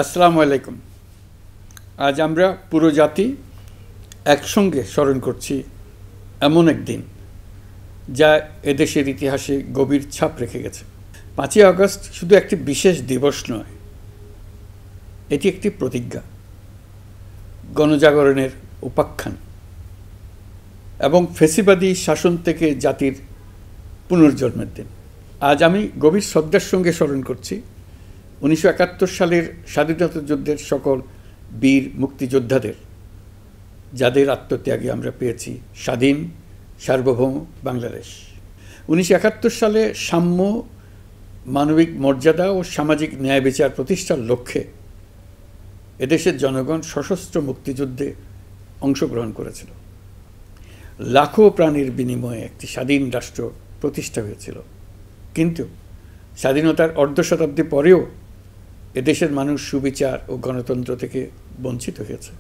আসসালামু আলাইকুম। আজ আমরা পুরো জাতি একসঙ্গে স্মরণ করছি এমন একদিন যা এদেশের ইতিহাসে গভীর ছাপ রেখে গেছে। 5ই আগস্ট শুধু একটি বিশেষ দিবস নয়, এটি একটি প্রতিজ্ঞা, গণজাগরণের উপাখ্যান এবং ফ্যাসিবাদী শাসন থেকে জাতির পুনর্জন্মের দিন। আজ আমি গভীর শ্রদ্ধার সঙ্গে স্মরণ করছি 1971 সালের স্বাধীনতা যুদ্ধের সকল বীর মুক্তিযোদ্ধাদের, যাদের আত্মত্যাগে আমরা পেয়েছি স্বাধীন সার্বভৌম বাংলাদেশ। 1971 সালে সাম্য, মানবিক মর্যাদা ও সামাজিক ন্যায় বিচার প্রতিষ্ঠার লক্ষ্যে এদেশের জনগণ সশস্ত্র মুক্তিযুদ্ধে অংশগ্রহণ করেছিল। লাখো প্রাণীর বিনিময়ে একটি স্বাধীন রাষ্ট্র প্রতিষ্ঠা হয়েছিল। কিন্তু স্বাধীনতার অর্ধ শতাব্দী পরেও এদেশের মানুষ সুবিচার ও গণতন্ত্র থেকে বঞ্চিত হয়েছে,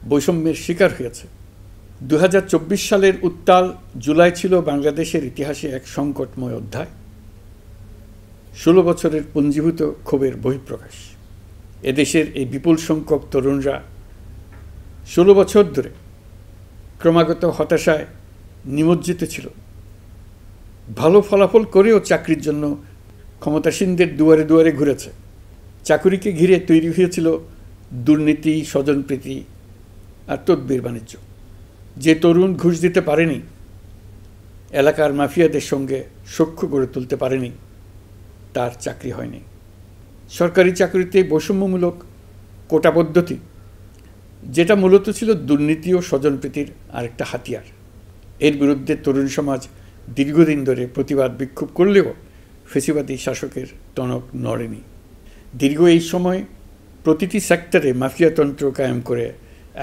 বৈষম্যের শিকার হয়েছে। 2024 সালের উত্তাল জুলাই ছিল বাংলাদেশের ইতিহাসে এক সংকটময় অধ্যায়, 16 বছরের পুঞ্জীভূত ক্ষোভের বহিঃপ্রকাশ। এদেশের এই বিপুল সংখ্যক তরুণরা 16 বছর ধরে ক্রমাগত হতাশায় নিমজ্জিত ছিল। ভালো ফলাফল করেও চাকরির জন্য ক্ষমতাসীনদের দুয়ারে দুয়ারে ঘুরেছে। চাকুরিকে ঘিরে তৈরি হয়েছিল দুর্নীতি, স্বজনপ্রীতি আর তদবির বাণিজ্য। যে তরুণ ঘুষ দিতে পারেনি, এলাকার মাফিয়াদের সঙ্গে সখ্য গড়ে তুলতে পারেনি, তার চাকরি হয়নি। সরকারি চাকরিতে বৈষম্যমূলক কোটা পদ্ধতি, যেটা মূলত ছিল দুর্নীতি ও স্বজনপ্রীতির আরেকটা হাতিয়ার, এর বিরুদ্ধে তরুণ সমাজ দীর্ঘদিন ধরে প্রতিবাদ বিক্ষোভ করলেও ফ্যাসিবাদী শাসকের টনক নড়েনি। দীর্ঘ এই সময় প্রতিটি সেক্টরে মাফিয়াতন্ত্র কায়েম করে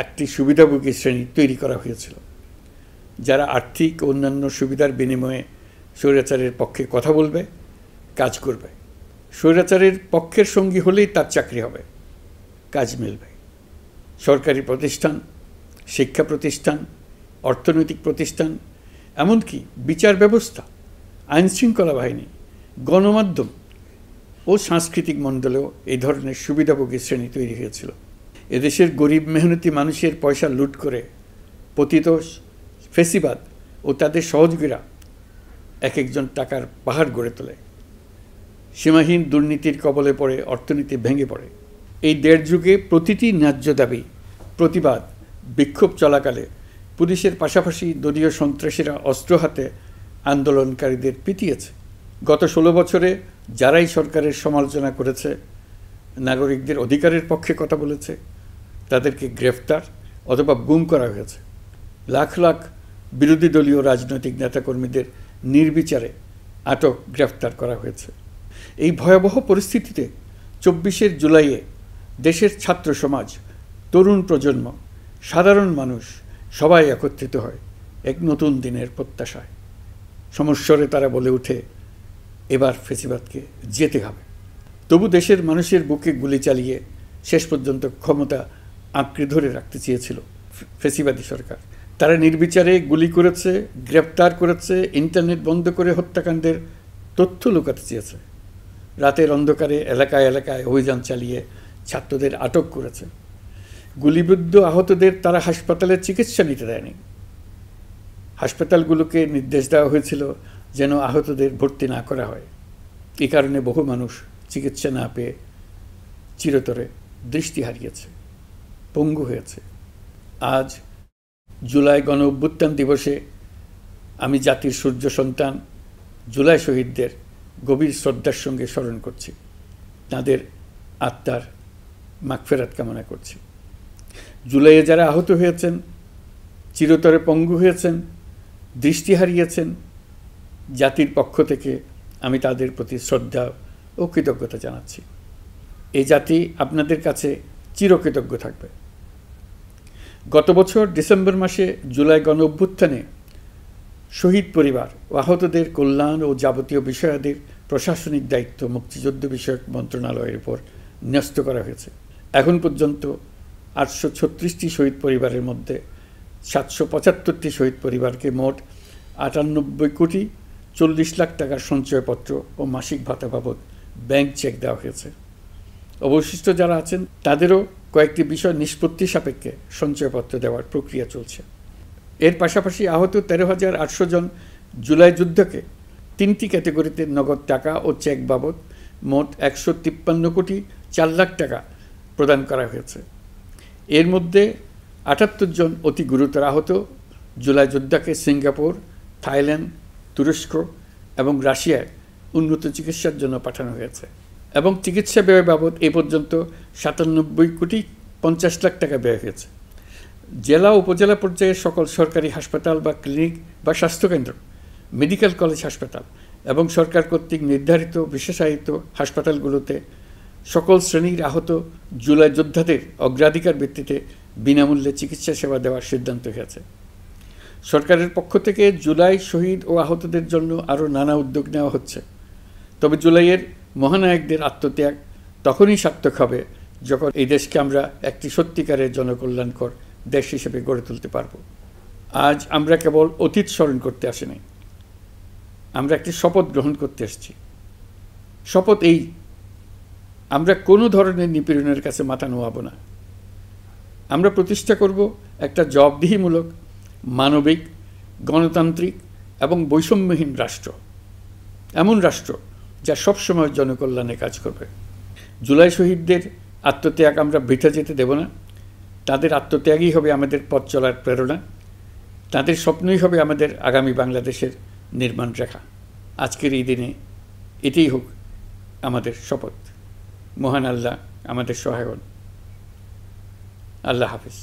একটি সুবিধাভোগী শ্রেণী তৈরি করা হয়েছিল, যারা আর্থিক ও অন্যান্য সুবিধার বিনিময়ে স্বৈরাচারের পক্ষে কথা বলবে, কাজ করবে। স্বৈরাচারের পক্ষের সঙ্গী হলেই তার চাকরি হবে, কাজ মিলবে। সরকারি প্রতিষ্ঠান, শিক্ষা প্রতিষ্ঠান, অর্থনৈতিক প্রতিষ্ঠান, এমনকি বিচার ব্যবস্থা, আইনশৃঙ্খলা বাহিনী, গণমাধ্যম ও সাংস্কৃতিক মণ্ডলেও এই ধরনের সুবিধাভোগী শ্রেণী তৈরি হয়েছিল। এদেশের গরিব মেহনতি মানুষের পয়সা লুট করে পতিত ফ্যাসিবাদ ও তাদের সহযোগীরা এক একজন টাকার পাহাড় গড়ে তোলে। সীমাহীন দুর্নীতির কবলে পড়ে অর্থনীতি ভেঙে পড়ে। এই দেড় যুগে প্রতিটি ন্যায্য দাবি, প্রতিবাদ, বিক্ষোভ চলাকালে পুলিশের পাশাপাশি দলীয় সন্ত্রাসীরা অস্ত্র হাতে আন্দোলনকারীদের পিটিয়েছে। গত 16 বছরে যারাই সরকারের সমালোচনা করেছে, নাগরিকদের অধিকারের পক্ষে কথা বলেছে, তাদেরকে গ্রেফতার অথবা গুম করা হয়েছে। লাখ লাখ বিরোধী দলীয় রাজনৈতিক নেতাকর্মীদের নির্বিচারে আটক, গ্রেফতার করা হয়েছে। এই ভয়াবহ পরিস্থিতিতে 24 জুলাইয়ে দেশের ছাত্র সমাজ, তরুণ প্রজন্ম, সাধারণ মানুষ সবাই একত্রিত হয় এক নতুন দিনের প্রত্যাশায়। সমস্বরে তারা বলে ওঠে, এবার ফ্যাসিবাদকে যেতে হবে। তবু দেশের মানুষের বুকে গুলি চালিয়ে শেষ পর্যন্ত ক্ষমতা আঁকড়ে ধরে রাখতে চেয়েছিল ফ্যাসিবাদী সরকার। তারা নির্বিচারে গুলি করেছে, গ্রেপ্তার করেছে, ইন্টারনেট বন্ধ করে হত্যাকাণ্ডের তথ্য লুকাতে চেয়েছে। রাতের অন্ধকারে এলাকায় এলাকায় অভিযান চালিয়ে ছাত্রদের আটক করেছে। গুলিবিদ্ধ আহতদের তারা হাসপাতালে চিকিৎসা নিতে দেয়নি। হাসপাতালগুলোকে নির্দেশ দেওয়া হয়েছিল যেন আহতদের ভর্তি না করা হয়। এই কারণে বহু মানুষ চিকিৎসা না পেয়ে চিরতরে দৃষ্টি হারিয়েছে, পঙ্গু হয়েছে। আজ জুলাই গণ অভ্যুত্থান দিবসে আমি জাতির সূর্য সন্তান জুলাই শহীদদের গভীর শ্রদ্ধার সঙ্গে স্মরণ করছি, তাঁদের আত্মার মাগফিরাত কামনা করছি। জুলাইয়ে যারা আহত হয়েছেন, চিরতরে পঙ্গু হয়েছেন, দৃষ্টি হারিয়েছেন, জাতির পক্ষ থেকে আমি তাদের প্রতি শ্রদ্ধা ও কৃতজ্ঞতা জানাচ্ছি। এই জাতি আপনাদের কাছে চিরকৃতজ্ঞ থাকবে। গত বছর ডিসেম্বর মাসে জুলাই গণ অভ্যুত্থানে শহীদ পরিবার ও আহতদের কল্যাণ ও যাবতীয় বিষয়াদির প্রশাসনিক দায়িত্ব মুক্তিযুদ্ধ বিষয়ক মন্ত্রণালয়ের উপর ন্যস্ত করা হয়েছে। এখন পর্যন্ত 836টি শহীদ পরিবারের মধ্যে 775টি শহীদ পরিবারকে মোট 98 কোটি 40 লাখ টাকার সঞ্চয়পত্র ও মাসিক ভাতা বাবদ ব্যাংক চেক দেওয়া হয়েছে। অবশিষ্ট যারা আছেন তাদেরও কয়েকটি বিষয় নিষ্পত্তি সাপেক্ষে সঞ্চয়পত্র দেওয়ার প্রক্রিয়া চলছে। এর পাশাপাশি আহত 13,800 জন জুলাই যুদ্ধকে 3টি ক্যাটেগরিতে নগদ টাকা ও চেক বাবদ মোট 153 কোটি 4 লাখ টাকা প্রদান করা হয়েছে। এর মধ্যে 78 জন অতি গুরুতর আহত জুলাই যোদ্ধাকে সিঙ্গাপুর, থাইল্যান্ড, তুরস্ক এবং রাশিয়ায় উন্নত চিকিৎসার জন্য পাঠানো হয়েছে এবং চিকিৎসা ব্যয় বাবদ এ পর্যন্ত 97 কোটি 50 লাখ টাকা ব্যয় হয়েছে। জেলা উপজেলা পর্যায়ে সকল সরকারি হাসপাতাল বা ক্লিনিক বা স্বাস্থ্যকেন্দ্র, মেডিকেল কলেজ হাসপাতাল এবং সরকার কর্তৃক নির্ধারিত বিশেষায়িত হাসপাতালগুলোতে সকল শ্রেণীর আহত জুলাই যোদ্ধাদের অগ্রাধিকার ভিত্তিতে বিনামূল্যে চিকিৎসা সেবা দেওয়ার সিদ্ধান্ত হয়েছে। সরকারের পক্ষ থেকে জুলাই শহীদ ও আহতদের জন্য আরও নানা উদ্যোগ নেওয়া হচ্ছে। তবে জুলাইয়ের মহানায়কদের আত্মত্যাগ তখনই সার্থক হবে যখন এই দেশকে আমরা একটি সত্যিকারের জনকল্যাণকর দেশ হিসেবে গড়ে তুলতে পারব। আজ আমরা কেবল অতীত স্মরণ করতে আসিনি, আমরা একটি শপথ গ্রহণ করতে এসেছি। শপথ এই, আমরা কোনো ধরনের নিপীড়নের কাছে মাথা নোয়াব না। আমরা প্রতিষ্ঠা করব একটা জবাবদিহিমূলক, মানবিক, গণতান্ত্রিক এবং বৈষম্যহীন রাষ্ট্র, এমন রাষ্ট্র যা সবসময় জনকল্যাণে কাজ করবে। জুলাই শহীদদের আত্মত্যাগ আমরা বৃথা যেতে দেব না। তাদের আত্মত্যাগই হবে আমাদের পথ চলার প্রেরণা, তাদের স্বপ্নই হবে আমাদের আগামী বাংলাদেশের নির্মাণ রেখা। আজকের এই দিনে এটাই হোক আমাদের শপথ। মহান আল্লাহ আমাদের সহায় হন। আল্লাহ হাফিজ।